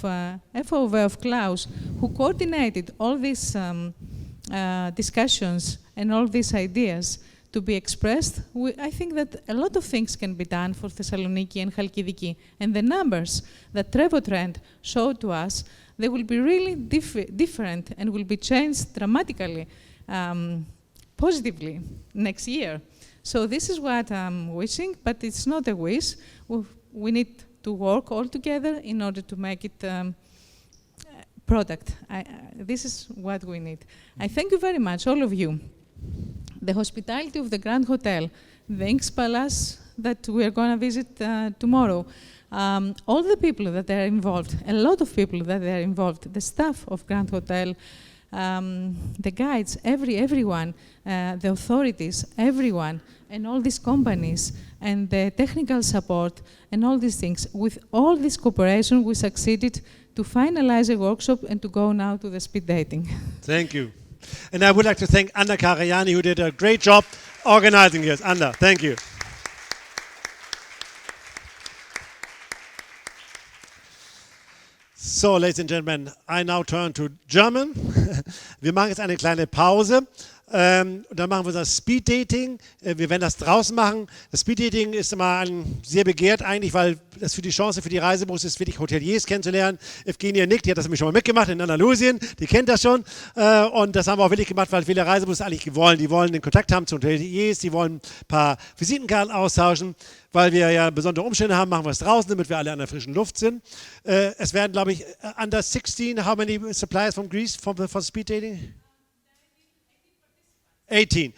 FVW of Klaus, who coordinated all these discussions and all these ideas to be expressed, I think that a lot of things can be done for Thessaloniki and Halkidiki. And the numbers that Trevotrend showed to us, they will be really different and will be changed dramatically positively next year. So this is what I'm wishing, but it's not a wish. We need to work all together in order to make it product. This is what we need. I thank you very much, all of you. The hospitality of the Grand Hotel, the Inks Palace that we are going to visit tomorrow, all the people that are involved, a lot of people that are involved, the staff of Grand Hotel, the guides, everyone, the authorities, everyone, and all these companies, and the technical support, and all these things. With all this cooperation, we succeeded to finalize a workshop and to go now to the speed dating. Thank you. And I would like to thank Anna Karayanni, who did a great job organizing this. Anna, thank you. So, ladies and gentlemen, I now turn to German. Wir machen jetzt eine kleine Pause. Dann machen wir das Speed-Dating. Wir werden das draußen machen. Das Speed-Dating ist immer sehr begehrt eigentlich, weil das für die Chance für die Reisebüros ist, wirklich Hoteliers kennenzulernen. Evgenia Nick, die hat das nämlich schon mal mitgemacht in Andalusien, die kennt das schon. Und das haben wir auch wirklich gemacht, weil viele Reisebüros eigentlich wollen. Die wollen den Kontakt haben zu Hoteliers, die wollen ein paar Visitenkarten austauschen. Weil wir ja besondere Umstände haben, machen wir es draußen, damit wir alle an der frischen Luft sind. Es werden, glaube ich, under 16, how many suppliers from Greece for Speed Dating? 18.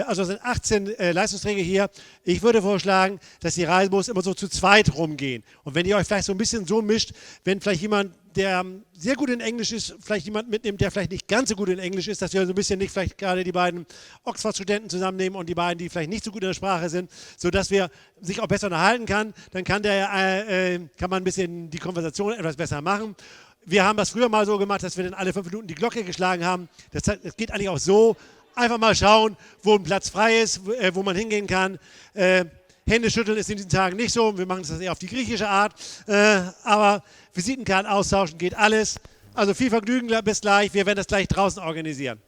Also sind 18 Leistungsträger hier. Ich würde vorschlagen, dass die Reisebüros immer so zu zweit rumgehen. Und wenn ihr euch vielleicht so ein bisschen so mischt, wenn vielleicht jemand, der sehr gut in Englisch ist, vielleicht jemand mitnimmt, der vielleicht nicht ganz so gut in Englisch ist, dass wir so ein bisschen nicht vielleicht gerade die beiden Oxford-Studenten zusammennehmen und die beiden, die vielleicht nicht so gut in der Sprache sind, sodass wir sich auch besser unterhalten kann. Dann kann man ein bisschen die Konversation etwas besser machen. Wir haben das früher mal so gemacht, dass wir dann alle 5 Minuten die Glocke geschlagen haben. Das geht eigentlich auch so. Einfach mal schauen, wo ein Platz frei ist, wo man hingehen kann. Hände schütteln ist in diesen Tagen nicht so. Wir machen das eher auf die griechische Art. Aber Visitenkarten austauschen geht alles. Also viel Vergnügen, bis gleich. Wir werden das gleich draußen organisieren.